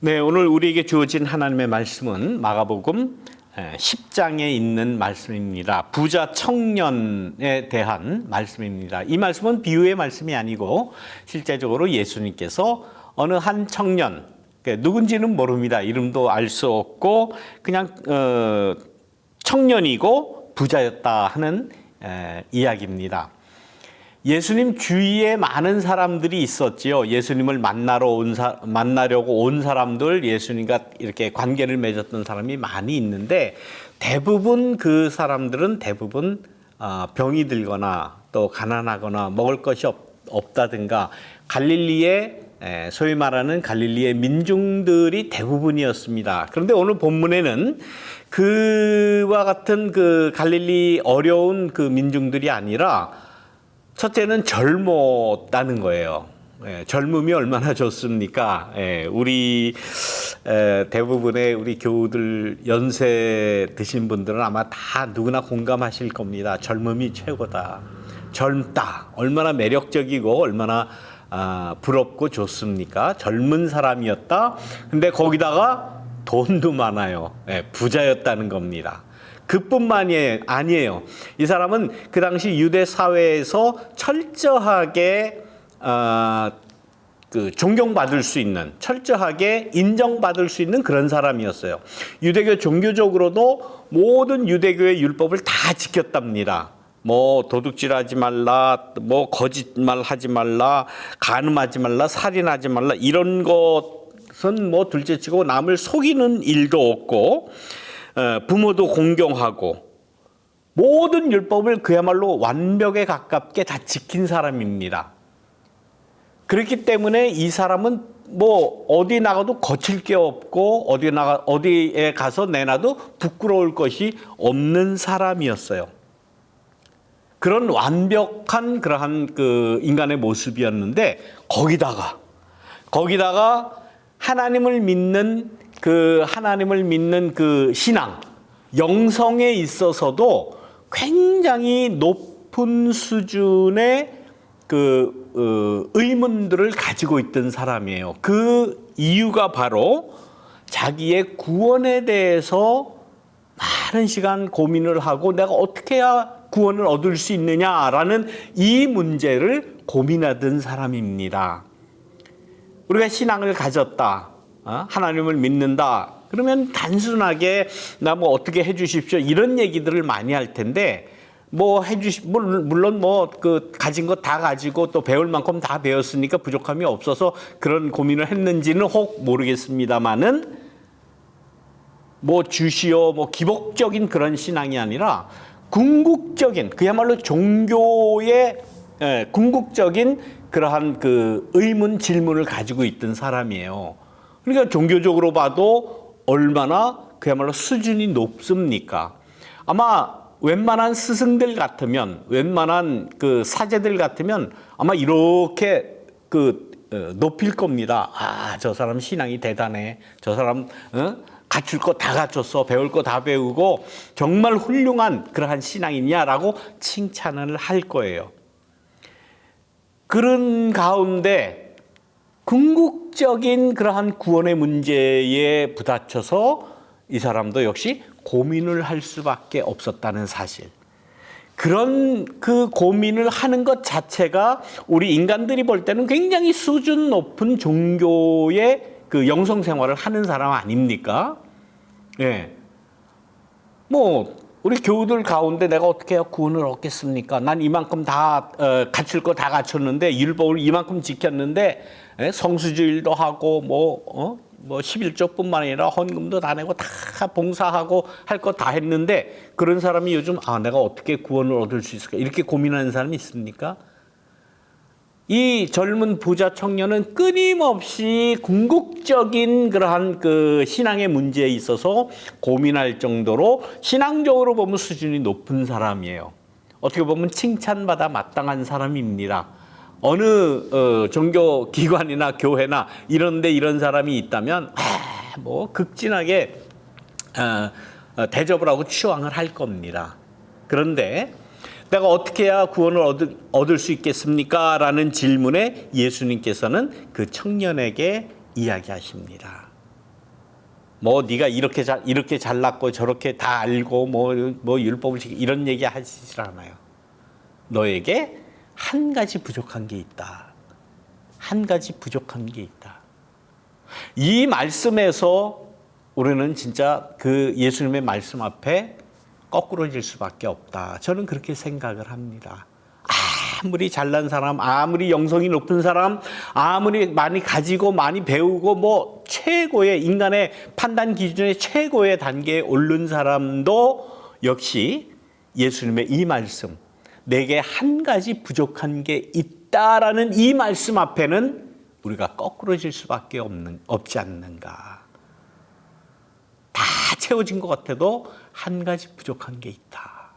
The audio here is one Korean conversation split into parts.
네, 오늘 우리에게 주어진 하나님의 말씀은 마가복음 10장에 있는 말씀입니다. 부자 청년에 대한 말씀입니다. 이 말씀은 비유의 말씀이 아니고 실제적으로 예수님께서 어느 한 청년, 누군지는 모릅니다. 이름도 알 수 없고 그냥 청년이고 부자였다 하는 이야기입니다. 예수님 주위에 많은 사람들이 있었지요. 예수님을 만나려고 온 사람들, 예수님과 이렇게 관계를 맺었던 사람이 많이 있는데 대부분 그 사람들은 대부분 병이 들거나 또 가난하거나 먹을 것이 없다든가 갈릴리의 소위 말하는 갈릴리의 민중들이 대부분이었습니다. 그런데 오늘 본문에는 그와 같은 그 갈릴리 어려운 그 민중들이 아니라 첫째는 젊었다는 거예요. 젊음이 얼마나 좋습니까? 우리 대부분의 우리 교우들 연세 드신 분들은 아마 다 누구나 공감하실 겁니다. 젊음이 최고다. 젊다. 얼마나 매력적이고 얼마나 부럽고 좋습니까? 젊은 사람이었다. 근데 거기다가 돈도 많아요. 부자였다는 겁니다. 그뿐만이 아니에요. 이 사람은 그 당시 유대 사회에서 철저하게 존경받을 수 있는, 철저하게 인정받을 수 있는 그런 사람이었어요. 유대교 종교적으로도 모든 유대교의 율법을 다 지켰답니다. 뭐 도둑질하지 말라, 뭐 거짓말하지 말라, 간음하지 말라, 살인하지 말라 이런 것은 뭐 둘째치고 남을 속이는 일도 없고. 부모도 공경하고 모든 율법을 그야말로 완벽에 가깝게 다 지킨 사람입니다. 그렇기 때문에 이 사람은 뭐 어디 나가도 거칠 게 없고 어디에 가서 내놔도 부끄러울 것이 없는 사람이었어요. 그런 완벽한 그러한 그 인간의 모습이었는데 거기다가 하나님을 믿는 그 신앙, 영성에 있어서도 굉장히 높은 수준의 의문들을 가지고 있던 사람이에요. 그 이유가 바로 자기의 구원에 대해서 많은 시간 고민을 하고 내가 어떻게 해야 구원을 얻을 수 있느냐라는 이 문제를 고민하던 사람입니다. 우리가 신앙을 가졌다. 하나님을 믿는다. 그러면 단순하게 나 뭐 어떻게 해 주십시오. 이런 얘기들을 많이 할 텐데 물론 가진 거 다 가지고 또 배울 만큼 다 배웠으니까 부족함이 없어서 그런 고민을 했는지는 혹 모르겠습니다만은 주시오 기복적인 그런 신앙이 아니라 궁극적인 그야말로 종교의 궁극적인 그러한 그 의문 질문을 가지고 있던 사람이에요. 그러니까 종교적으로 봐도 얼마나 그야말로 수준이 높습니까? 아마 웬만한 스승들 같으면, 웬만한 그 사제들 같으면 아마 이렇게 높일 겁니다. 저 사람 신앙이 대단해. 저 사람 갖출 거 다 갖췄어. 배울 거 다 배우고 정말 훌륭한 그러한 신앙이냐라고 칭찬을 할 거예요. 그런 가운데 궁극적인 그러한 구원의 문제에 부딪혀서 이 사람도 역시 고민을 할 수밖에 없었다는 사실. 그런 그 고민을 하는 것 자체가 우리 인간들이 볼 때는 굉장히 수준 높은 종교의 그 영성 생활을 하는 사람 아닙니까? 우리 교우들 가운데 내가 어떻게 해야 구원을 얻겠습니까? 난 이만큼 다 갖출 거 다 갖췄는데 율법을 이만큼 지켰는데 성수주일도 하고 11조뿐만 아니라 헌금도 다 내고 다 봉사하고 할 거 다 했는데 그런 사람이 요즘 내가 어떻게 구원을 얻을 수 있을까? 이렇게 고민하는 사람이 있습니까? 이 젊은 부자 청년은 끊임없이 궁극적인 그러한 그 신앙의 문제에 있어서 고민할 정도로 신앙적으로 보면 수준이 높은 사람이에요. 어떻게 보면 칭찬받아 마땅한 사람입니다. 어느 종교 기관이나 교회나 이런데 이런 사람이 있다면 극진하게 대접을 하고 추앙을 할 겁니다. 그런데 내가 어떻게 해야 구원을 얻을 수 있겠습니까? 라는 질문에 예수님께서는 그 청년에게 이야기하십니다. 뭐 네가 이렇게 잘났고 저렇게 다 알고 뭐 율법을 지키 이런 얘기 하시질 않아요. 너에게 한 가지 부족한 게 있다. 한 가지 부족한 게 있다. 이 말씀에서 우리는 진짜 그 예수님의 말씀 앞에 거꾸러질 수밖에 없다. 저는 그렇게 생각을 합니다. 아무리 잘난 사람, 아무리 영성이 높은 사람, 아무리 많이 가지고 많이 배우고 뭐 최고의 인간의 판단 기준의 최고의 단계에 오른 사람도 역시 예수님의 이 말씀, 내게 한 가지 부족한 게 있다라는 이 말씀 앞에는 우리가 거꾸러질 수밖에 없지 않는가. 다 채워진 것 같아도 한 가지 부족한 게 있다.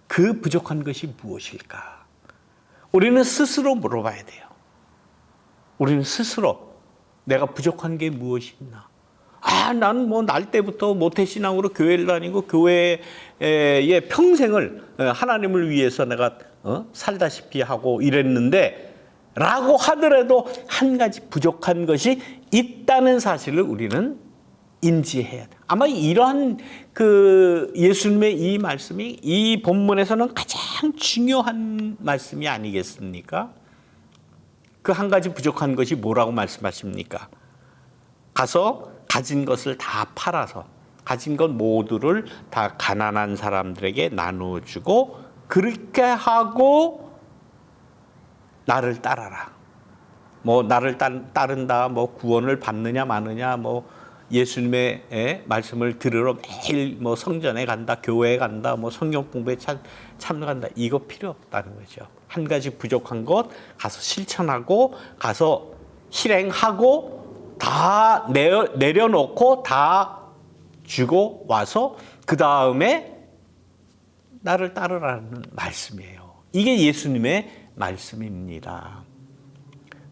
그 부족한 것이 무엇일까? 우리는 스스로 물어봐야 돼요. 우리는 스스로 내가 부족한 게 무엇이 있나? 나는 뭐 날 때부터 모태신앙으로 교회를 다니고 교회의 평생을 하나님을 위해서 내가 살다시피 하고 이랬는데 라고 하더라도 한 가지 부족한 것이 있다는 사실을 우리는 인지해야 돼. 아마 이러한 그 예수님의 이 말씀이 이 본문에서는 가장 중요한 말씀이 아니겠습니까? 그 한 가지 부족한 것이 뭐라고 말씀하십니까? 가서 가진 것을 다 팔아서 가진 것 모두를 다 가난한 사람들에게 나눠주고 그렇게 하고 나를 따라라. 뭐 나를 따른다, 뭐 구원을 받느냐 마느냐, 뭐 예수님의 말씀을 들으러 매일 뭐 성전에 간다, 교회에 간다, 뭐 성경 공부에 참여한다. 이거 필요 없다는 거죠. 한 가지 부족한 것 가서 실천하고 가서 실행하고 다 내려놓고 다 주고 와서 그 다음에 나를 따르라는 말씀이에요. 이게 예수님의 말씀입니다.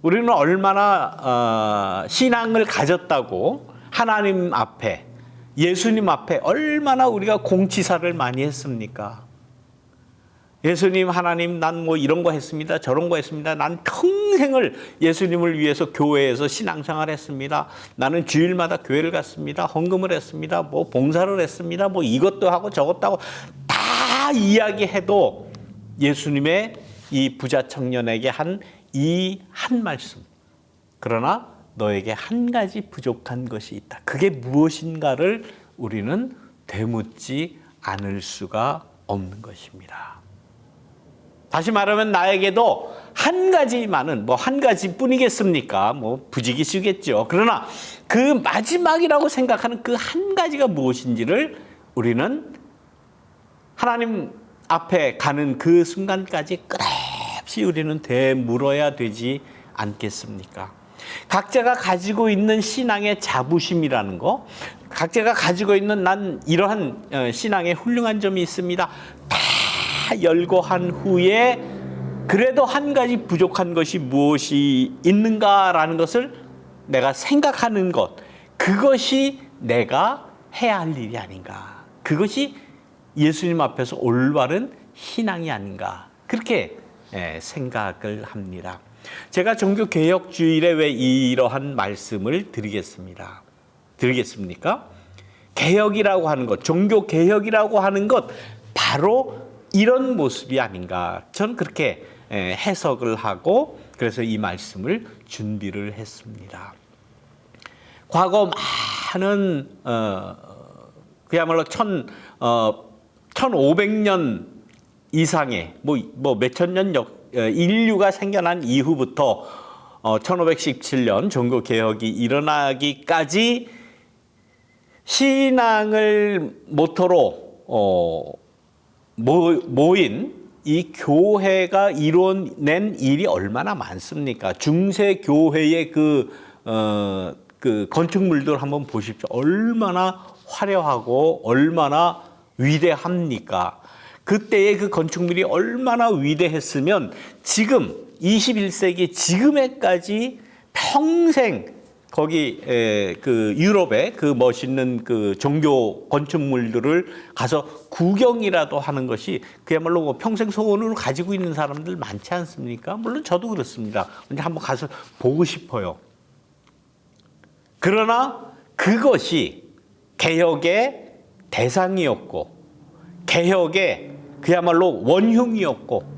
우리는 얼마나 신앙을 가졌다고 하나님 앞에, 예수님 앞에 얼마나 우리가 공치사를 많이 했습니까? 예수님, 하나님, 난 뭐 이런 거 했습니다. 저런 거 했습니다. 난 평생을 예수님을 위해서 교회에서 신앙생활 했습니다. 나는 주일마다 교회를 갔습니다. 헌금을 했습니다. 뭐 봉사를 했습니다. 뭐 이것도 하고 저것도 하고 다 이야기해도 예수님의 이 부자 청년에게 한 이 한 말씀. 그러나 너에게 한 가지 부족한 것이 있다. 그게 무엇인가를 우리는 되묻지 않을 수가 없는 것입니다. 다시 말하면 나에게도 한 가지만은 뭐 한 가지뿐이겠습니까? 뭐 부지기수겠죠. 그러나 그 마지막이라고 생각하는 그 한 가지가 무엇인지를 우리는 하나님 앞에 가는 그 순간까지 끝없이 우리는 되물어야 되지 않겠습니까? 각자가 가지고 있는 신앙의 자부심이라는 거, 각자가 가지고 있는 난 이러한 신앙의 훌륭한 점이 있습니다. 다 열거한 후에 그래도 한 가지 부족한 것이 무엇이 있는가라는 것을 내가 생각하는 것, 그것이 내가 해야 할 일이 아닌가. 그것이 예수님 앞에서 올바른 신앙이 아닌가. 그렇게 생각을 합니다. 제가 종교개혁주일에 왜 이러한 말씀을 드리겠습니까? 개혁이라고 하는 것, 종교개혁이라고 하는 것, 바로 이런 모습이 아닌가. 저는 그렇게 해석을 하고 그래서 이 말씀을 준비를 했습니다. 과거 많은 그야말로 1500년 이상의 뭐 몇천 년 인류가 생겨난 이후부터 1517년 종교개혁이 일어나기까지 신앙을 모토로 모인 이 교회가 이뤄낸 일이 얼마나 많습니까? 중세 교회의 그 건축물들 한번 보십시오. 얼마나 화려하고 얼마나 위대합니까? 그때의 그 건축물이 얼마나 위대했으면 지금 21세기 지금에까지 평생 거기 그 유럽의 그 멋있는 그 종교 건축물들을 가서 구경이라도 하는 것이 그야말로 뭐 평생 소원으로 가지고 있는 사람들 많지 않습니까? 물론 저도 그렇습니다. 근데 한번 가서 보고 싶어요. 그러나 그것이 개혁의 대상이었고 개혁의 그야말로 원흉이었고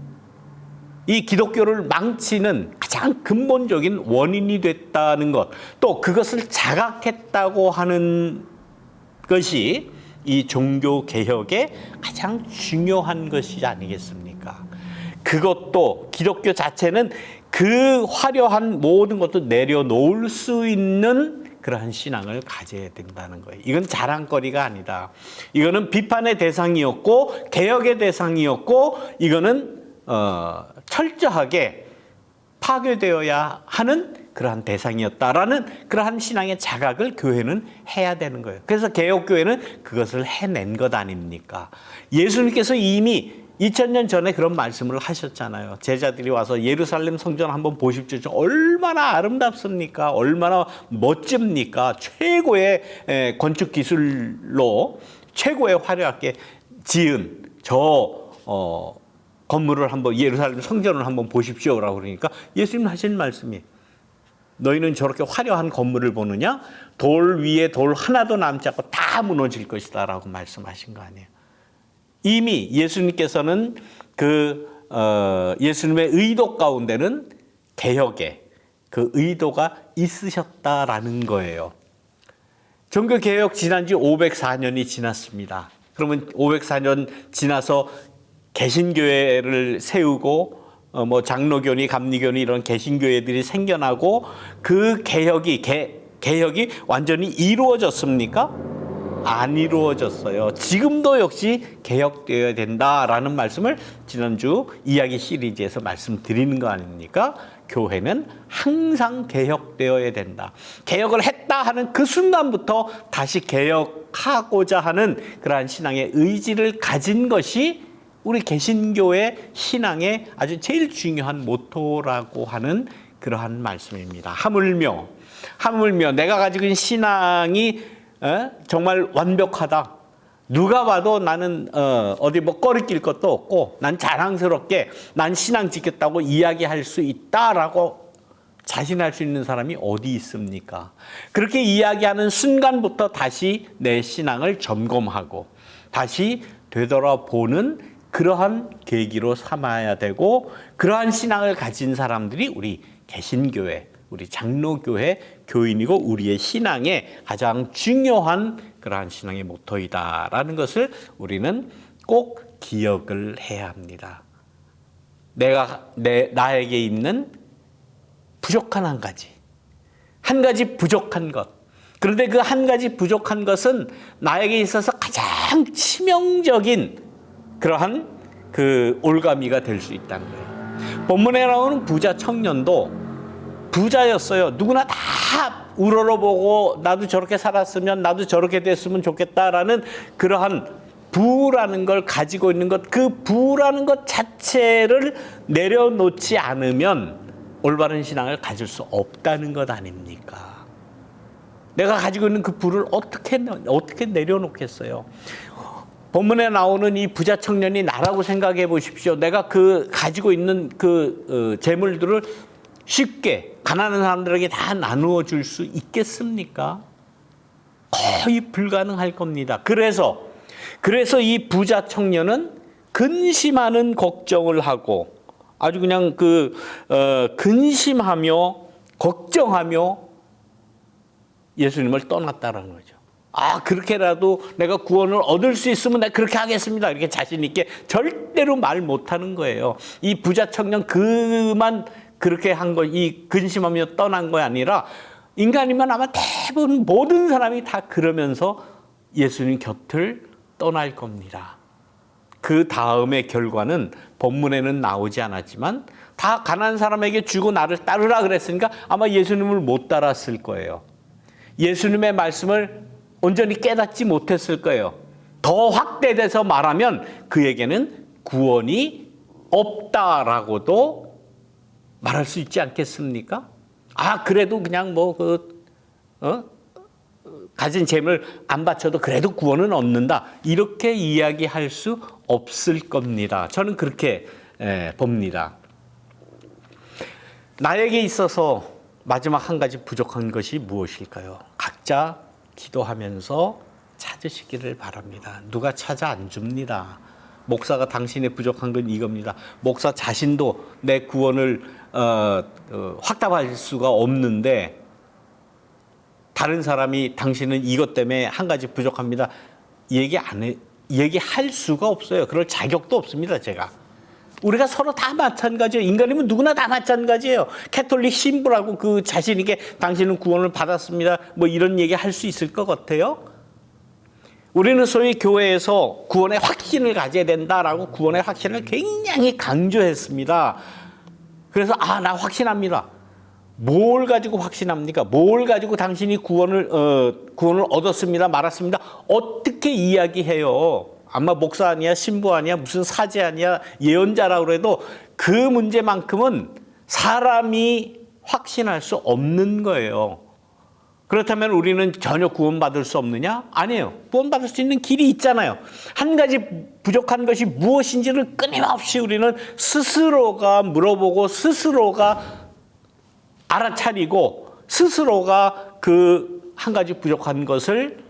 이 기독교를 망치는 가장 근본적인 원인이 됐다는 것, 또 그것을 자각했다고 하는 것이 이 종교 개혁의 가장 중요한 것이 아니겠습니까? 그것도 기독교 자체는 그 화려한 모든 것도 내려놓을 수 있는 그러한 신앙을 가져야 된다는 거예요. 이건 자랑거리가 아니다. 이거는 비판의 대상이었고 개혁의 대상이었고 이거는 철저하게 파괴되어야 하는 그러한 대상이었다라는 그러한 신앙의 자각을 교회는 해야 되는 거예요. 그래서 개혁교회는 그것을 해낸 것 아닙니까? 예수님께서 이미 2000년 전에 그런 말씀을 하셨잖아요. 제자들이 와서 예루살렘 성전 한번 보십시오. 얼마나 아름답습니까? 얼마나 멋집니까? 최고의 건축 기술로 최고의 화려하게 지은 건물을 한번 예루살렘 성전을 한번 보십시오라고 그러니까 예수님 하신 말씀이 너희는 저렇게 화려한 건물을 보느냐? 돌 위에 돌 하나도 남지 않고 다 무너질 것이다 라고 말씀하신 거 아니에요. 이미 예수님께서는 예수님의 의도 가운데는 개혁의 그 의도가 있으셨다라는 거예요. 종교개혁 지난 지 504년이 지났습니다. 그러면 504년 지나서 개신교회를 세우고 장로교니 감리교니 이런 개신교회들이 생겨나고 그 개혁이 완전히 이루어졌습니까? 안 이루어졌어요. 지금도 역시 개혁되어야 된다라는 말씀을 지난주 이야기 시리즈에서 말씀드리는 거 아닙니까? 교회는 항상 개혁되어야 된다. 개혁을 했다 하는 그 순간부터 다시 개혁하고자 하는 그러한 신앙의 의지를 가진 것이 우리 개신교의 신앙의 아주 제일 중요한 모토라고 하는 그러한 말씀입니다. 하물며 내가 가지고 있는 신앙이 정말 완벽하다. 누가 봐도 나는 어디 꺼리낄 것도 없고 난 자랑스럽게 난 신앙 지켰다고 이야기할 수 있다라고 자신할 수 있는 사람이 어디 있습니까? 그렇게 이야기하는 순간부터 다시 내 신앙을 점검하고 다시 되돌아보는 그러한 계기로 삼아야 되고 그러한 신앙을 가진 사람들이 우리 개신교회, 우리 장로교회 교인이고 우리의 신앙의 가장 중요한 그러한 신앙의 모토이다라는 것을 우리는 꼭 기억을 해야 합니다. 나에게 있는 부족한 한 가지 부족한 것. 그런데 그 한 가지 부족한 것은 나에게 있어서 가장 치명적인 그러한 그 올가미가 될 수 있다는 거예요. 본문에 나오는 부자 청년도 부자였어요. 누구나 다 우러러보고 나도 저렇게 살았으면 나도 저렇게 됐으면 좋겠다라는 그러한 부라는 걸 가지고 있는 것, 그 부라는 것 자체를 내려놓지 않으면 올바른 신앙을 가질 수 없다는 것 아닙니까? 내가 가지고 있는 그 부를 어떻게 내려놓겠어요? 본문에 나오는 이 부자 청년이 나라고 생각해 보십시오. 내가 가지고 있는 재물들을 쉽게 가난한 사람들에게 다 나누어 줄 수 있겠습니까? 거의 불가능할 겁니다. 그래서 이 부자 청년은 근심하는 걱정을 하고 아주 그냥 근심하며 걱정하며 예수님을 떠났다라는 거죠. 그렇게라도 내가 구원을 얻을 수 있으면 내가 그렇게 하겠습니다. 이렇게 자신 있게 절대로 말 못하는 거예요. 이 부자 청년 그만 그렇게 한 거, 이 근심하며 떠난 거 아니라 인간이면 아마 대부분 모든 사람이 다 그러면서 예수님 곁을 떠날 겁니다. 그 다음의 결과는 본문에는 나오지 않았지만 다 가난한 사람에게 주고 나를 따르라 그랬으니까 아마 예수님을 못 따랐을 거예요. 예수님의 말씀을 온전히 깨닫지 못했을 거예요. 더 확대돼서 말하면 그에게는 구원이 없다라고도 말할 수 있지 않겠습니까? 그래도 그냥 가진 재물 안 바쳐도 그래도 구원은 얻는다. 이렇게 이야기할 수 없을 겁니다. 저는 그렇게 봅니다. 나에게 있어서 마지막 한 가지 부족한 것이 무엇일까요? 각자 기도하면서 찾으시기를 바랍니다. 누가 찾아 안 줍니다. 목사가 당신의 부족한 건 이겁니다. 목사 자신도 내 구원을 확답할 수가 없는데 다른 사람이 당신은 이것 때문에 한 가지 부족합니다. 얘기할 수가 없어요. 그럴 자격도 없습니다. 제가. 우리가 서로 다 마찬가지예요. 인간이면 누구나 다 마찬가지예요. 캐톨릭 신부라고 그 자신에게 당신은 구원을 받았습니다. 뭐 이런 얘기 할 수 있을 것 같아요. 우리는 소위 교회에서 구원의 확신을 가져야 된다라고 구원의 확신을 굉장히 강조했습니다. 그래서 나 확신합니다. 뭘 가지고 확신합니까? 뭘 가지고 당신이 구원을 얻었습니다, 말았습니다. 어떻게 이야기해요? 아마 목사 아니야, 신부 아니야, 무슨 사제 아니야, 예언자라고 해도 그 문제만큼은 사람이 확신할 수 없는 거예요. 그렇다면 우리는 전혀 구원받을 수 없느냐? 아니에요. 구원받을 수 있는 길이 있잖아요. 한 가지 부족한 것이 무엇인지를 끊임없이 우리는 스스로가 물어보고 스스로가 알아차리고 스스로가 그 한 가지 부족한 것을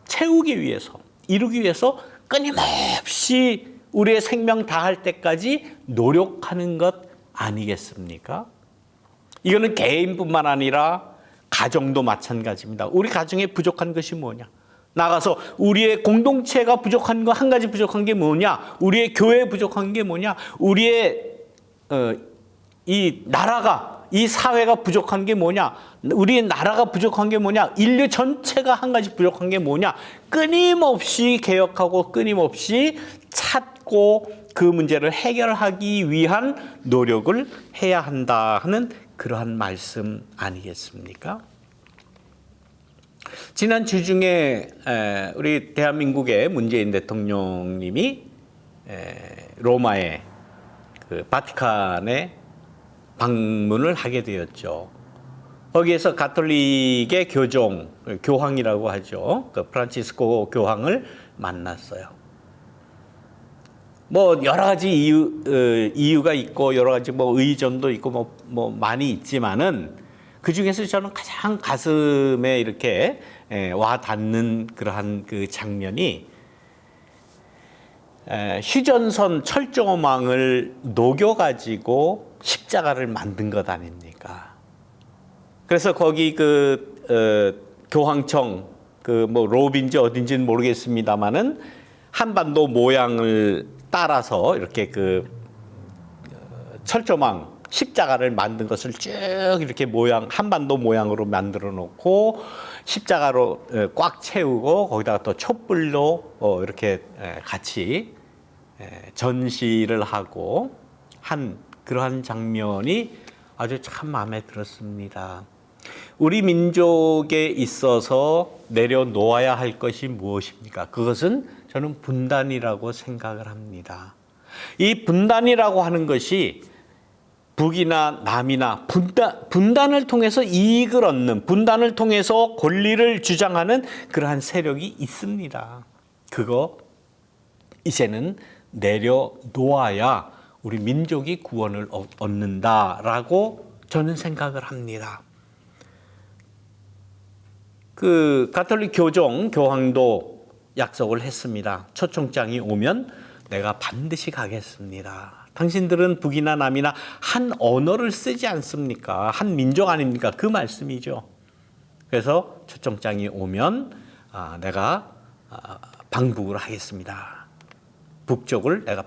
채우기 위해서, 이루기 위해서 끊임없이 우리의 생명 다할 때까지 노력하는 것 아니겠습니까? 이거는 개인뿐만 아니라 가정도 마찬가지입니다. 우리 가정에 부족한 것이 뭐냐? 나가서 우리의 공동체가 부족한 거, 한 가지 부족한 게 뭐냐? 우리의 교회에 부족한 게 뭐냐? 우리의 이 나라가, 이 사회가 부족한 게 뭐냐? 우리의 나라가 부족한 게 뭐냐? 인류 전체가 한 가지 부족한 게 뭐냐? 끊임없이 개혁하고 끊임없이 찾고 그 문제를 해결하기 위한 노력을 해야 한다 하는 그러한 말씀 아니겠습니까? 지난 주 중에 우리 대한민국의 문재인 대통령님이 로마의 그 바티칸에 방문을 하게 되었죠. 거기에서 가톨릭의 교황이라고 하죠. 그 프란치스코 교황을 만났어요. 뭐 여러 가지 이유가 있고 여러 가지 뭐 의전도 있고 뭐 많이 있지만은 그 중에서 저는 가장 가슴에 이렇게 와 닿는 그러한 그 장면이 휴전선 철조망을 녹여가지고 십자가를 만든 것 아닙니까? 그래서 거기 교황청 뭐 로비인지 어딘지는 모르겠습니다만은 한반도 모양을 따라서 이렇게 철조망 십자가를 만든 것을 쭉 이렇게 한반도 모양으로 만들어 놓고 십자가로 꽉 채우고 거기다가 또 촛불로 이렇게 같이 전시를 하고 한 그러한 장면이 아주 참 마음에 들었습니다. 우리 민족에 있어서 내려놓아야 할 것이 무엇입니까? 그것은 저는 분단이라고 생각을 합니다. 이 분단이라고 하는 것이 북이나 남이나 분단을 통해서 이익을 얻는, 분단을 통해서 권리를 주장하는 그러한 세력이 있습니다. 그거 이제는 내려놓아야 우리 민족이 구원을 얻는다라고 저는 생각을 합니다. 그 가톨릭 교황도 약속을 했습니다. 초청장이 오면 내가 반드시 가겠습니다. 당신들은 북이나 남이나 한 언어를 쓰지 않습니까? 한 민족 아닙니까? 그 말씀이죠. 그래서 초청장이 오면 내가 방북을 하겠습니다. 북쪽을 내가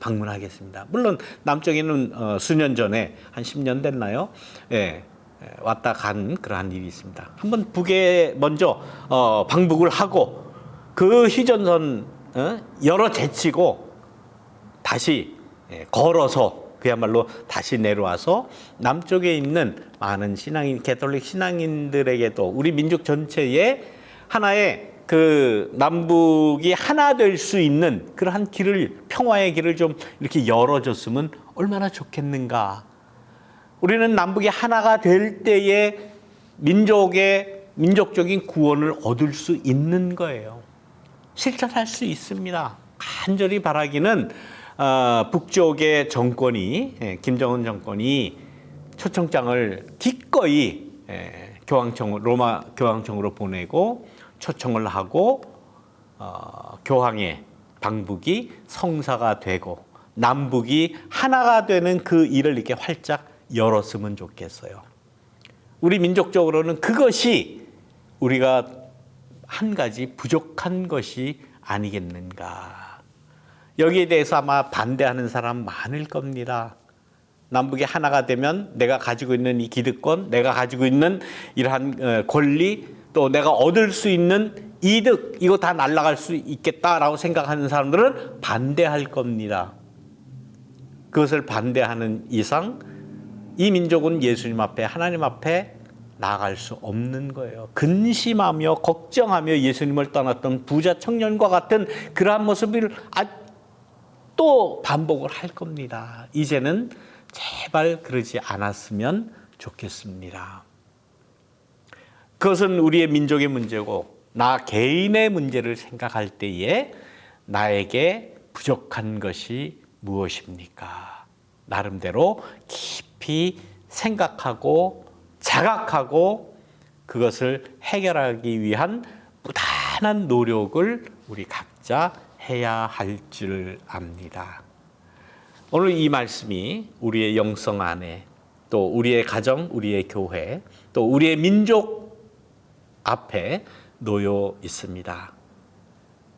방문하겠습니다. 물론 남쪽에는 수년 전에 한 10년 됐나요? 왔다 간 그러한 일이 있습니다. 한번 북에 먼저 방북을 하고 그 휴전선 열어 제치고 다시 걸어서 그야말로 다시 내려와서 남쪽에 있는 많은 개톨릭 신앙인들에게도 우리 민족 전체에 하나의 그 남북이 하나 될 수 있는 그러한 평화의 길을 좀 이렇게 열어줬으면 얼마나 좋겠는가. 우리는 남북이 하나가 될 때에 민족적인 구원을 얻을 수 있는 거예요. 실천할 수 있습니다. 간절히 바라기는 북쪽의 정권이, 김정은 정권이 초청장을 기꺼이 로마 교황청으로 보내고 초청을 하고 교황의 방북이 성사가 되고 남북이 하나가 되는 그 일을 이렇게 활짝 열었으면 좋겠어요. 우리 민족적으로는 그것이 우리가 한 가지 부족한 것이 아니겠는가. 여기에 대해서 아마 반대하는 사람 많을 겁니다. 남북이 하나가 되면 내가 가지고 있는 이 기득권, 내가 가지고 있는 이러한 권리, 또 내가 얻을 수 있는 이득, 이거 다 날아갈 수 있겠다라고 생각하는 사람들은 반대할 겁니다. 그것을 반대하는 이상 이 민족은 예수님 앞에, 하나님 앞에 나아갈 수 없는 거예요. 근심하며 걱정하며 예수님을 떠났던 부자 청년과 같은 그러한 모습을 또 반복을 할 겁니다. 이제는 제발 그러지 않았으면 좋겠습니다. 그것은 우리의 민족의 문제고 나 개인의 문제를 생각할 때에 나에게 부족한 것이 무엇입니까? 나름대로 깊이 생각하고 자각하고 그것을 해결하기 위한 부단한 노력을 우리 각자 해야 할 줄 압니다. 오늘 이 말씀이 우리의 영성 안에 또 우리의 가정, 우리의 교회, 또 우리의 민족 앞에 놓여 있습니다.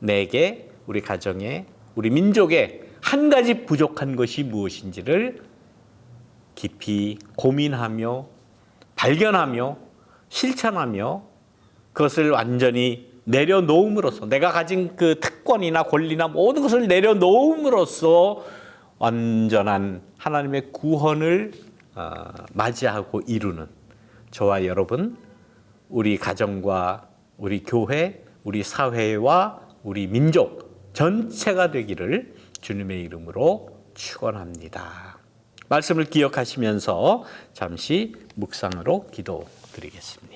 내게, 우리 가정에, 우리 민족에 한 가지 부족한 것이 무엇인지를 깊이 고민하며 발견하며 실천하며 그것을 완전히 내려놓음으로써 내가 가진 그 특권이나 권리나 모든 것을 내려놓음으로써 완전한 하나님의 구원을 맞이하고 이루는 저와 여러분, 우리 가정과 우리 교회, 우리 사회와 우리 민족 전체가 되기를 주님의 이름으로 축원합니다. 말씀을 기억하시면서 잠시 묵상으로 기도드리겠습니다.